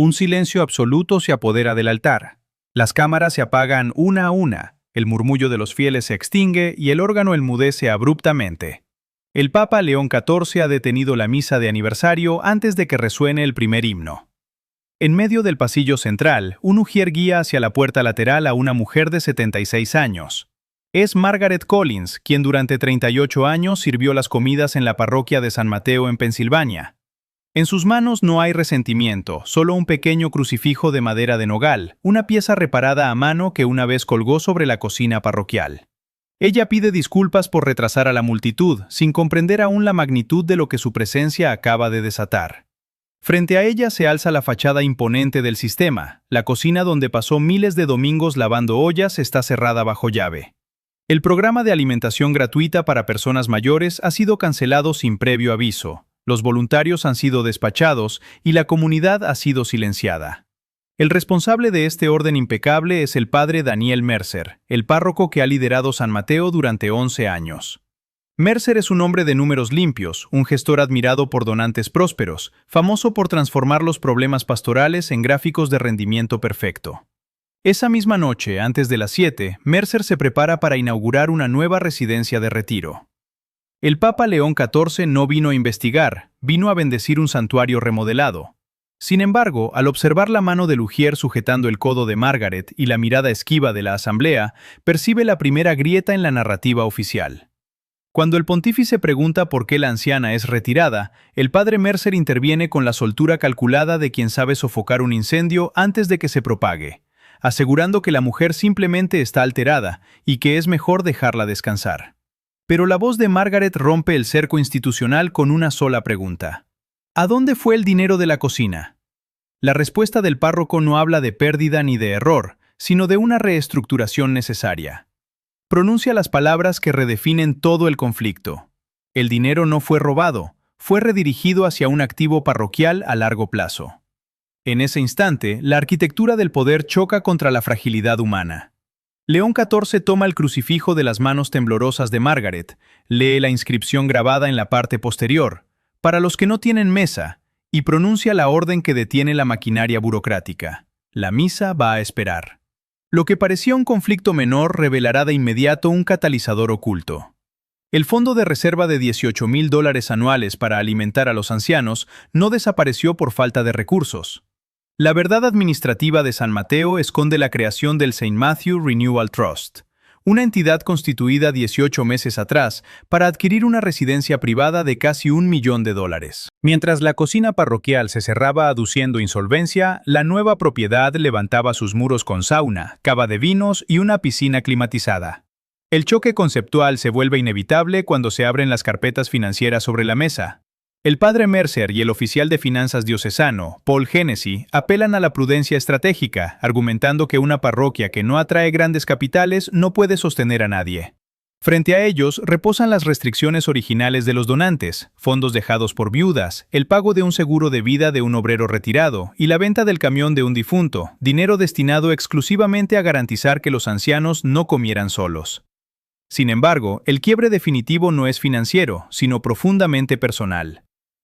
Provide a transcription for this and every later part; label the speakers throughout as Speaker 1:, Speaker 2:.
Speaker 1: Un silencio absoluto se apodera del altar. Las cámaras se apagan una a una, el murmullo de los fieles se extingue y el órgano enmudece abruptamente. El Papa León XIV ha detenido la misa de aniversario antes de que resuene el primer himno. En medio del pasillo central, un ujier guía hacia la puerta lateral a una mujer de 76 años. Es Margaret Collins, quien durante 38 años sirvió las comidas en la parroquia de San Mateo en Pensilvania. En sus manos no hay resentimiento, solo un pequeño crucifijo de madera de nogal, una pieza reparada a mano que una vez colgó sobre la cocina parroquial. Ella pide disculpas por retrasar a la multitud, sin comprender aún la magnitud de lo que su presencia acaba de desatar. Frente a ella se alza la fachada imponente del sistema. La cocina donde pasó miles de domingos lavando ollas está cerrada bajo llave. El programa de alimentación gratuita para personas mayores ha sido cancelado sin previo aviso. Los voluntarios han sido despachados y la comunidad ha sido silenciada. El responsable de este orden impecable es el padre Daniel Mercer, el párroco que ha liderado San Mateo durante 11 años. Mercer es un hombre de números limpios, un gestor admirado por donantes prósperos, famoso por transformar los problemas pastorales en gráficos de rendimiento perfecto. Esa misma noche, antes de las 7, Mercer se prepara para inaugurar una nueva residencia de retiro. El Papa León XIV no vino a investigar, vino a bendecir un santuario remodelado. Sin embargo, al observar la mano del ujier sujetando el codo de Margaret y la mirada esquiva de la asamblea, percibe la primera grieta en la narrativa oficial. Cuando el pontífice pregunta por qué la anciana es retirada, el padre Mercer interviene con la soltura calculada de quien sabe sofocar un incendio antes de que se propague, asegurando que la mujer simplemente está alterada y que es mejor dejarla descansar. Pero la voz de Margaret rompe el cerco institucional con una sola pregunta. ¿A dónde fue el dinero de la cocina? La respuesta del párroco no habla de pérdida ni de error, sino de una reestructuración necesaria. Pronuncia las palabras que redefinen todo el conflicto. El dinero no fue robado, fue redirigido hacia un activo parroquial a largo plazo. En ese instante, la arquitectura del poder choca contra la fragilidad humana. León XIV toma el crucifijo de las manos temblorosas de Margaret, lee la inscripción grabada en la parte posterior, para los que no tienen mesa, y pronuncia la orden que detiene la maquinaria burocrática. La misa va a esperar. Lo que parecía un conflicto menor revelará de inmediato un catalizador oculto. El fondo de reserva de $18,000 anuales para alimentar a los ancianos no desapareció por falta de recursos. La verdad administrativa de San Mateo esconde la creación del St. Matthew Renewal Trust, una entidad constituida 18 meses atrás para adquirir una residencia privada de casi $1 millón. Mientras la cocina parroquial se cerraba aduciendo insolvencia, la nueva propiedad levantaba sus muros con sauna, cava de vinos y una piscina climatizada. El choque conceptual se vuelve inevitable cuando se abren las carpetas financieras sobre la mesa. El padre Mercer y el oficial de finanzas diocesano, Paul Hennessy, apelan a la prudencia estratégica, argumentando que una parroquia que no atrae grandes capitales no puede sostener a nadie. Frente a ellos reposan las restricciones originales de los donantes, fondos dejados por viudas, el pago de un seguro de vida de un obrero retirado y la venta del camión de un difunto, dinero destinado exclusivamente a garantizar que los ancianos no comieran solos. Sin embargo, el quiebre definitivo no es financiero, sino profundamente personal.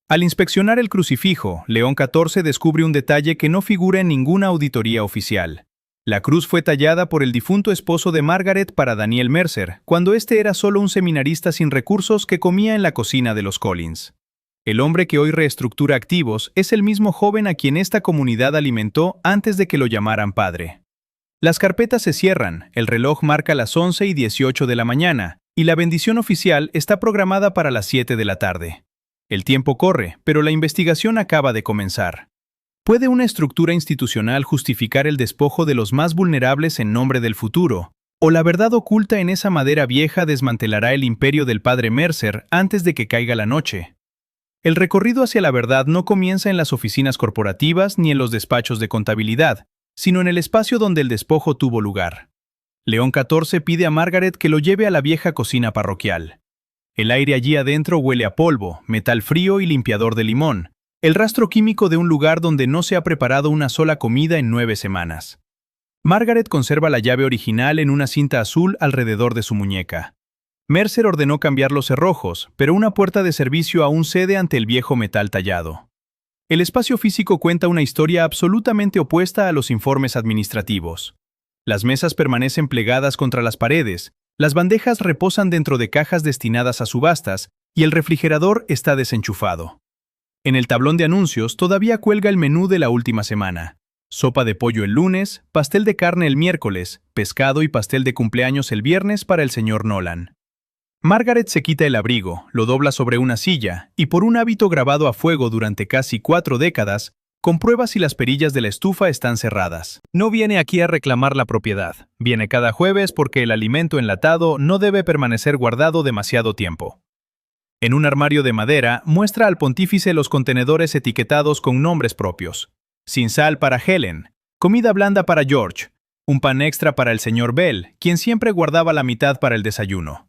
Speaker 1: Al inspeccionar el crucifijo, León XIV descubre un detalle que no figura en ninguna auditoría oficial. La cruz fue tallada por el difunto esposo de Margaret para Daniel Mercer, cuando este era solo un seminarista sin recursos que comía en la cocina de los Collins. El hombre que hoy reestructura activos es el mismo joven a quien esta comunidad alimentó antes de que lo llamaran padre. Las carpetas se cierran, el reloj marca las 11:18 de la mañana, y la bendición oficial está programada para las 7 de la tarde. El tiempo corre, pero la investigación acaba de comenzar. ¿Puede una estructura institucional justificar el despojo de los más vulnerables en nombre del futuro? ¿O la verdad oculta en esa madera vieja desmantelará el imperio del padre Mercer antes de que caiga la noche? El recorrido hacia la verdad no comienza en las oficinas corporativas ni en los despachos de contabilidad, sino en el espacio donde el despojo tuvo lugar. León XIV pide a Margaret que lo lleve a la vieja cocina parroquial. El aire allí adentro huele a polvo, metal frío y limpiador de limón, el rastro químico de un lugar donde no se ha preparado una sola comida en 9 semanas. Margaret conserva la llave original en una cinta azul alrededor de su muñeca. Mercer ordenó cambiar los cerrojos, pero una puerta de servicio aún cede ante el viejo metal tallado. El espacio físico cuenta una historia absolutamente opuesta a los informes administrativos. Las mesas permanecen plegadas contra las paredes, las bandejas reposan dentro de cajas destinadas a subastas y el refrigerador está desenchufado. En el tablón de anuncios todavía cuelga el menú de la última semana. Sopa de pollo el lunes, pastel de carne el miércoles, pescado y pastel de cumpleaños el viernes para el señor Nolan. Margaret se quita el abrigo, lo dobla sobre una silla y por un hábito grabado a fuego durante casi 4 décadas, comprueba si las perillas de la estufa están cerradas. No viene aquí a reclamar la propiedad. Viene cada jueves porque el alimento enlatado no debe permanecer guardado demasiado tiempo. En un armario de madera muestra al pontífice los contenedores etiquetados con nombres propios. Sin sal para Helen, comida blanda para George, un pan extra para el señor Bell, quien siempre guardaba la mitad para el desayuno.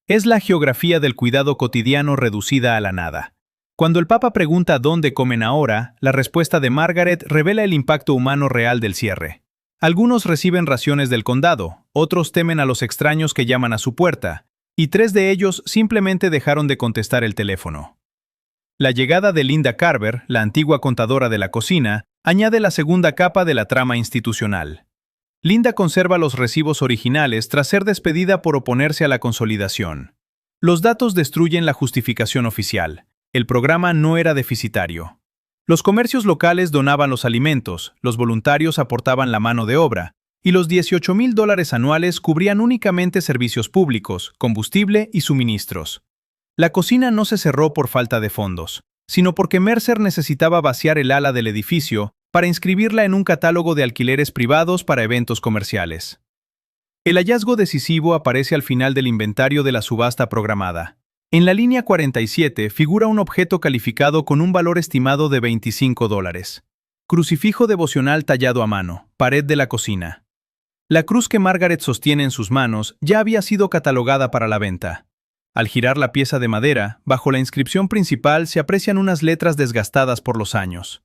Speaker 1: Es la geografía del cuidado cotidiano reducida a la nada. Cuando el Papa pregunta dónde comen ahora, la respuesta de Margaret revela el impacto humano real del cierre. Algunos reciben raciones del condado, otros temen a los extraños que llaman a su puerta, y 3 de ellos simplemente dejaron de contestar el teléfono. La llegada de Linda Carver, la antigua contadora de la cocina, añade la segunda capa de la trama institucional. Linda conserva los recibos originales tras ser despedida por oponerse a la consolidación. Los datos destruyen la justificación oficial. El programa no era deficitario. Los comercios locales donaban los alimentos, los voluntarios aportaban la mano de obra, y los $18,000 anuales cubrían únicamente servicios públicos, combustible y suministros. La cocina no se cerró por falta de fondos, sino porque Mercer necesitaba vaciar el ala del edificio para inscribirla en un catálogo de alquileres privados para eventos comerciales. El hallazgo decisivo aparece al final del inventario de la subasta programada. En la línea 47 figura un objeto calificado con un valor estimado de $25. Crucifijo devocional tallado a mano, pared de la cocina. La cruz que Margaret sostiene en sus manos ya había sido catalogada para la venta. Al girar la pieza de madera, bajo la inscripción principal se aprecian unas letras desgastadas por los años.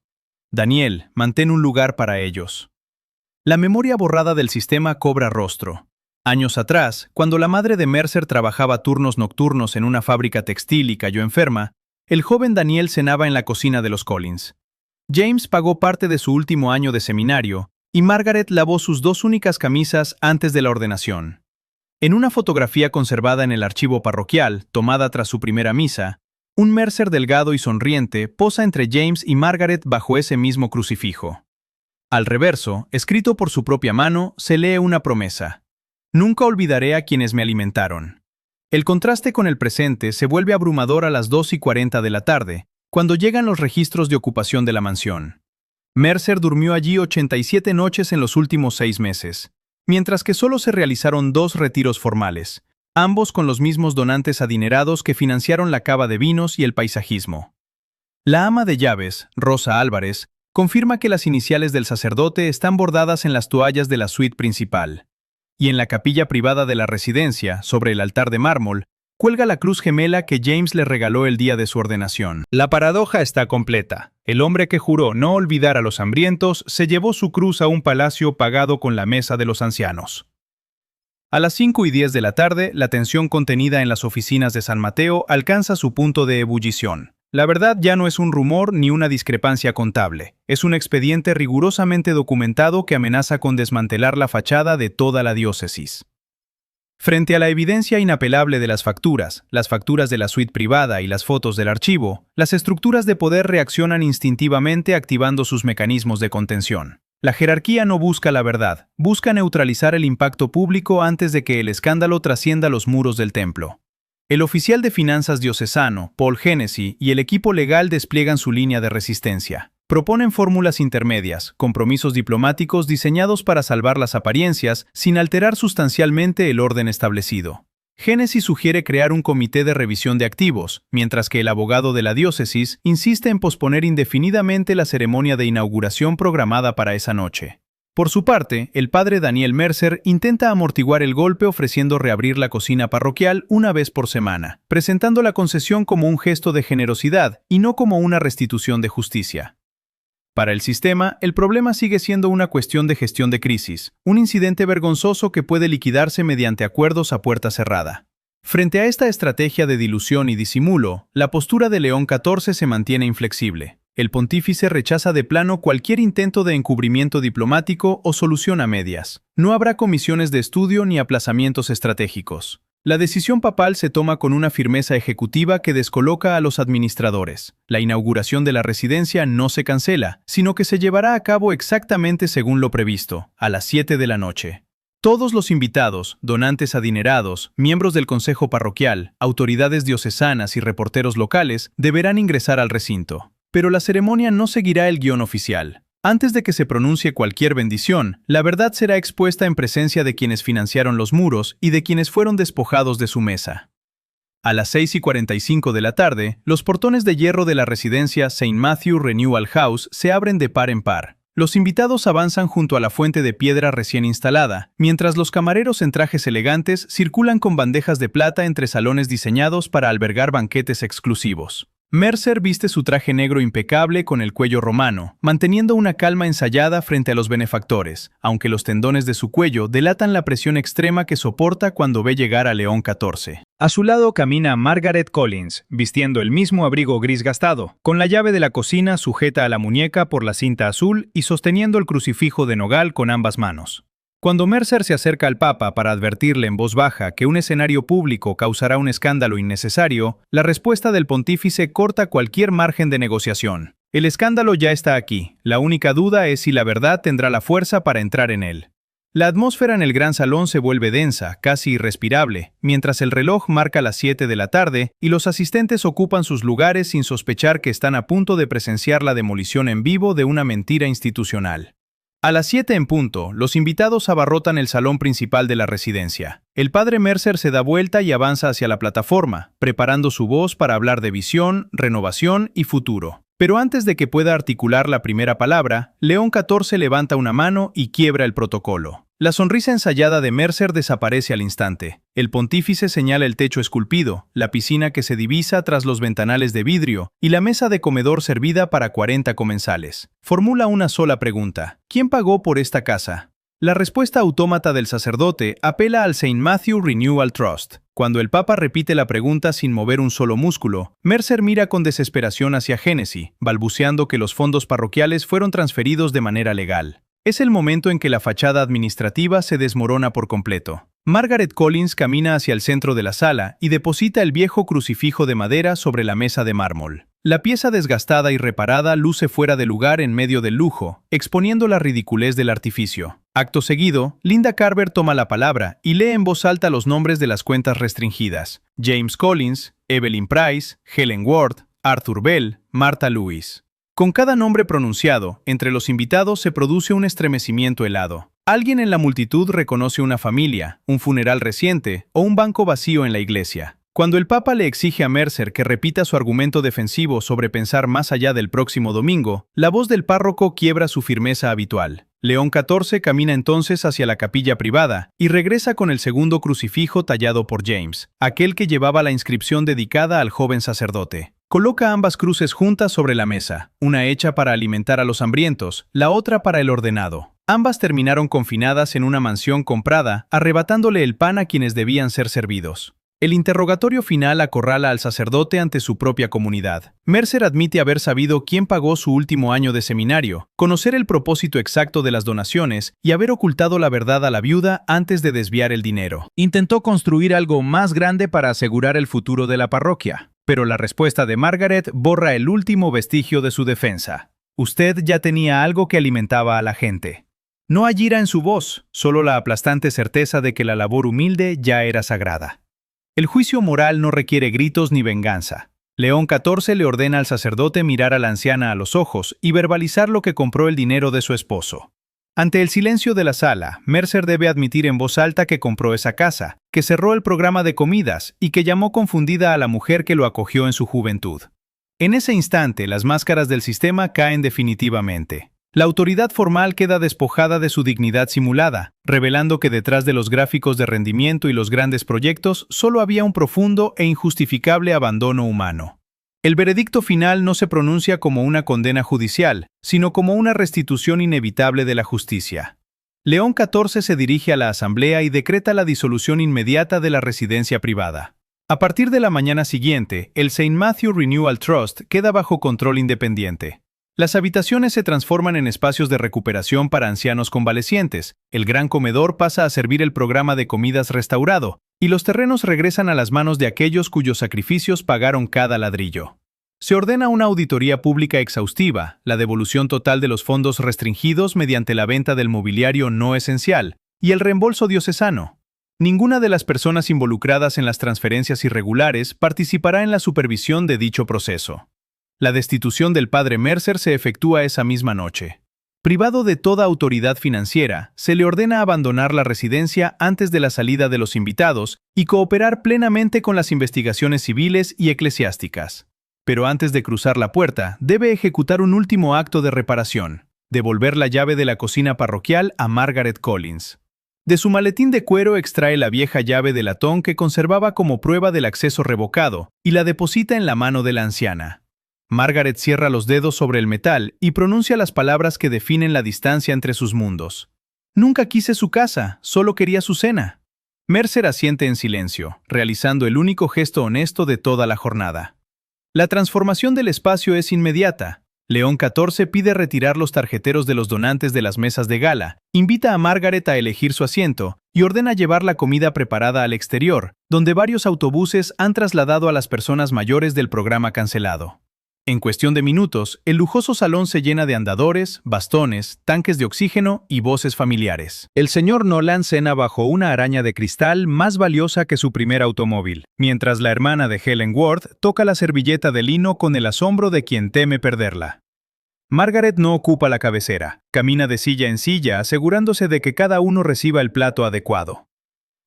Speaker 1: Daniel, mantén un lugar para ellos. La memoria borrada del sistema cobra rostro. Años atrás, cuando la madre de Mercer trabajaba turnos nocturnos en una fábrica textil y cayó enferma, el joven Daniel cenaba en la cocina de los Collins. James pagó parte de su último año de seminario y Margaret lavó sus 2 únicas camisas antes de la ordenación. En una fotografía conservada en el archivo parroquial, tomada tras su primera misa, un Mercer delgado y sonriente posa entre James y Margaret bajo ese mismo crucifijo. Al reverso, escrito por su propia mano, se lee una promesa. Nunca olvidaré a quienes me alimentaron. El contraste con el presente se vuelve abrumador a las 2:40 de la tarde, cuando llegan los registros de ocupación de la mansión. Mercer durmió allí 87 noches en los últimos 6 meses, mientras que solo se realizaron 2 retiros formales, ambos con los mismos donantes adinerados que financiaron la cava de vinos y el paisajismo. La ama de llaves, Rosa Álvarez, confirma que las iniciales del sacerdote están bordadas en las toallas de la suite principal. Y en la capilla privada de la residencia, sobre el altar de mármol, cuelga la cruz gemela que James le regaló el día de su ordenación. La paradoja está completa. El hombre que juró no olvidar a los hambrientos se llevó su cruz a un palacio pagado con la mesa de los ancianos. A las 5:10 de la tarde, la tensión contenida en las oficinas de San Mateo alcanza su punto de ebullición. La verdad ya no es un rumor ni una discrepancia contable, es un expediente rigurosamente documentado que amenaza con desmantelar la fachada de toda la diócesis. Frente a la evidencia inapelable de las facturas de la suite privada y las fotos del archivo, las estructuras de poder reaccionan instintivamente activando sus mecanismos de contención. La jerarquía no busca la verdad, busca neutralizar el impacto público antes de que el escándalo trascienda los muros del templo. El oficial de finanzas diocesano, Paul Hennessy, y el equipo legal despliegan su línea de resistencia. Proponen fórmulas intermedias, compromisos diplomáticos diseñados para salvar las apariencias sin alterar sustancialmente el orden establecido. Hennessy sugiere crear un comité de revisión de activos, mientras que el abogado de la diócesis insiste en posponer indefinidamente la ceremonia de inauguración programada para esa noche. Por su parte, el padre Daniel Mercer intenta amortiguar el golpe ofreciendo reabrir la cocina parroquial una vez por semana, presentando la concesión como un gesto de generosidad y no como una restitución de justicia. Para el sistema, el problema sigue siendo una cuestión de gestión de crisis, un incidente vergonzoso que puede liquidarse mediante acuerdos a puerta cerrada. Frente a esta estrategia de dilución y disimulo, la postura de León XIV se mantiene inflexible. El pontífice rechaza de plano cualquier intento de encubrimiento diplomático o solución a medias. No habrá comisiones de estudio ni aplazamientos estratégicos. La decisión papal se toma con una firmeza ejecutiva que descoloca a los administradores. La inauguración de la residencia no se cancela, sino que se llevará a cabo exactamente según lo previsto, a las 7 de la noche. Todos los invitados, donantes adinerados, miembros del consejo parroquial, autoridades diocesanas y reporteros locales deberán ingresar al recinto. Pero la ceremonia no seguirá el guión oficial. Antes de que se pronuncie cualquier bendición, la verdad será expuesta en presencia de quienes financiaron los muros y de quienes fueron despojados de su mesa. A las 6:45 de la tarde, los portones de hierro de la residencia St. Matthew Renewal House se abren de par en par. Los invitados avanzan junto a la fuente de piedra recién instalada, mientras los camareros en trajes elegantes circulan con bandejas de plata entre salones diseñados para albergar banquetes exclusivos. Mercer viste su traje negro impecable con el cuello romano, manteniendo una calma ensayada frente a los benefactores, aunque los tendones de su cuello delatan la presión extrema que soporta cuando ve llegar a León XIV. A su lado camina Margaret Collins, vistiendo el mismo abrigo gris gastado, con la llave de la cocina sujeta a la muñeca por la cinta azul y sosteniendo el crucifijo de nogal con ambas manos. Cuando Mercer se acerca al Papa para advertirle en voz baja que un escenario público causará un escándalo innecesario, la respuesta del pontífice corta cualquier margen de negociación. El escándalo ya está aquí, la única duda es si la verdad tendrá la fuerza para entrar en él. La atmósfera en el gran salón se vuelve densa, casi irrespirable, mientras el reloj marca las 7 de la tarde y los asistentes ocupan sus lugares sin sospechar que están a punto de presenciar la demolición en vivo de una mentira institucional. A las 7 en punto, los invitados abarrotan el salón principal de la residencia. El padre Mercer se da vuelta y avanza hacia la plataforma, preparando su voz para hablar de visión, renovación y futuro. Pero antes de que pueda articular la primera palabra, León XIV levanta una mano y quiebra el protocolo. La sonrisa ensayada de Mercer desaparece al instante. El pontífice señala el techo esculpido, la piscina que se divisa tras los ventanales de vidrio y la mesa de comedor servida para 40 comensales. Formula una sola pregunta: ¿quién pagó por esta casa? La respuesta autómata del sacerdote apela al St. Matthew Renewal Trust. Cuando el Papa repite la pregunta sin mover un solo músculo, Mercer mira con desesperación hacia Génesis, balbuceando que los fondos parroquiales fueron transferidos de manera legal. Es el momento en que la fachada administrativa se desmorona por completo. Margaret Collins camina hacia el centro de la sala y deposita el viejo crucifijo de madera sobre la mesa de mármol. La pieza desgastada y reparada luce fuera de lugar en medio del lujo, exponiendo la ridiculez del artificio. Acto seguido, Linda Carver toma la palabra y lee en voz alta los nombres de las cuentas restringidas: James Collins, Evelyn Price, Helen Ward, Arthur Bell, Martha Lewis. Con cada nombre pronunciado, entre los invitados se produce un estremecimiento helado. Alguien en la multitud reconoce una familia, un funeral reciente o un banco vacío en la iglesia. Cuando el Papa le exige a Mercer que repita su argumento defensivo sobre pensar más allá del próximo domingo, la voz del párroco quiebra su firmeza habitual. León XIV camina entonces hacia la capilla privada y regresa con el segundo crucifijo tallado por James, aquel que llevaba la inscripción dedicada al joven sacerdote. Coloca ambas cruces juntas sobre la mesa, una hecha para alimentar a los hambrientos, la otra para el ordenado. Ambas terminaron confinadas en una mansión comprada, arrebatándole el pan a quienes debían ser servidos. El interrogatorio final acorrala al sacerdote ante su propia comunidad. Mercer admite haber sabido quién pagó su último año de seminario, conocer el propósito exacto de las donaciones y haber ocultado la verdad a la viuda antes de desviar el dinero. Intentó construir algo más grande para asegurar el futuro de la parroquia, pero la respuesta de Margaret borra el último vestigio de su defensa. Usted ya tenía algo que alimentaba a la gente. No hay ira en su voz, solo la aplastante certeza de que la labor humilde ya era sagrada. El juicio moral no requiere gritos ni venganza. León XIV le ordena al sacerdote mirar a la anciana a los ojos y verbalizar lo que compró el dinero de su esposo. Ante el silencio de la sala, Mercer debe admitir en voz alta que compró esa casa, que cerró el programa de comidas y que llamó confundida a la mujer que lo acogió en su juventud. En ese instante, las máscaras del sistema caen definitivamente. La autoridad formal queda despojada de su dignidad simulada, revelando que detrás de los gráficos de rendimiento y los grandes proyectos solo había un profundo e injustificable abandono humano. El veredicto final no se pronuncia como una condena judicial, sino como una restitución inevitable de la justicia. León XIV se dirige a la asamblea y decreta la disolución inmediata de la residencia privada. A partir de la mañana siguiente, el St. Matthew Renewal Trust queda bajo control independiente. Las habitaciones se transforman en espacios de recuperación para ancianos convalecientes, el gran comedor pasa a servir el programa de comidas restaurado, y los terrenos regresan a las manos de aquellos cuyos sacrificios pagaron cada ladrillo. Se ordena una auditoría pública exhaustiva, la devolución total de los fondos restringidos mediante la venta del mobiliario no esencial, y el reembolso diocesano. Ninguna de las personas involucradas en las transferencias irregulares participará en la supervisión de dicho proceso. La destitución del padre Mercer se efectúa esa misma noche. Privado de toda autoridad financiera, se le ordena abandonar la residencia antes de la salida de los invitados y cooperar plenamente con las investigaciones civiles y eclesiásticas. Pero antes de cruzar la puerta, debe ejecutar un último acto de reparación: devolver la llave de la cocina parroquial a Margaret Collins. De su maletín de cuero extrae la vieja llave de latón que conservaba como prueba del acceso revocado y la deposita en la mano de la anciana. Margaret cierra los dedos sobre el metal y pronuncia las palabras que definen la distancia entre sus mundos. Nunca quise su casa, solo quería su cena. Mercer asiente en silencio, realizando el único gesto honesto de toda la jornada. La transformación del espacio es inmediata. León XIV pide retirar los tarjeteros de los donantes de las mesas de gala, invita a Margaret a elegir su asiento y ordena llevar la comida preparada al exterior, donde varios autobuses han trasladado a las personas mayores del programa cancelado. En cuestión de minutos, el lujoso salón se llena de andadores, bastones, tanques de oxígeno y voces familiares. El señor Nolan cena bajo una araña de cristal más valiosa que su primer automóvil, mientras la hermana de Helen Worth toca la servilleta de lino con el asombro de quien teme perderla. Margaret no ocupa la cabecera, camina de silla en silla asegurándose de que cada uno reciba el plato adecuado.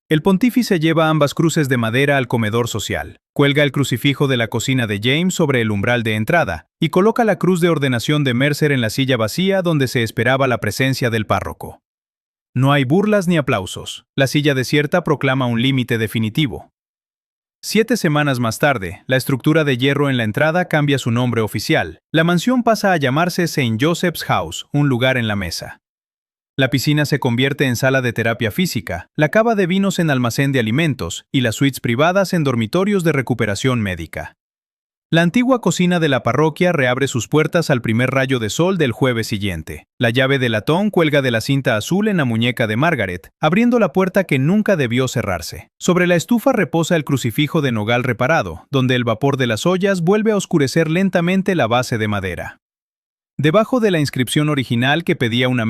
Speaker 1: El pontífice lleva ambas cruces de madera al comedor social, cuelga el crucifijo de la cocina de James sobre el umbral de entrada y coloca la cruz de ordenación de Mercer en la silla vacía donde se esperaba la presencia del párroco. No hay burlas ni aplausos. La silla desierta proclama un límite definitivo. 7 semanas más tarde, la estructura de hierro en la entrada cambia su nombre oficial. La mansión pasa a llamarse St. Joseph's House, un lugar en la mesa. La piscina se convierte en sala de terapia física, la cava de vinos en almacén de alimentos y las suites privadas en dormitorios de recuperación médica. La antigua cocina de la parroquia reabre sus puertas al primer rayo de sol del jueves siguiente. La llave de latón cuelga de la cinta azul en la muñeca de Margaret, abriendo la puerta que nunca debió cerrarse. Sobre la estufa reposa el crucifijo de nogal reparado, donde el vapor de las ollas vuelve a oscurecer lentamente la base de madera. Debajo de la inscripción original que pedía una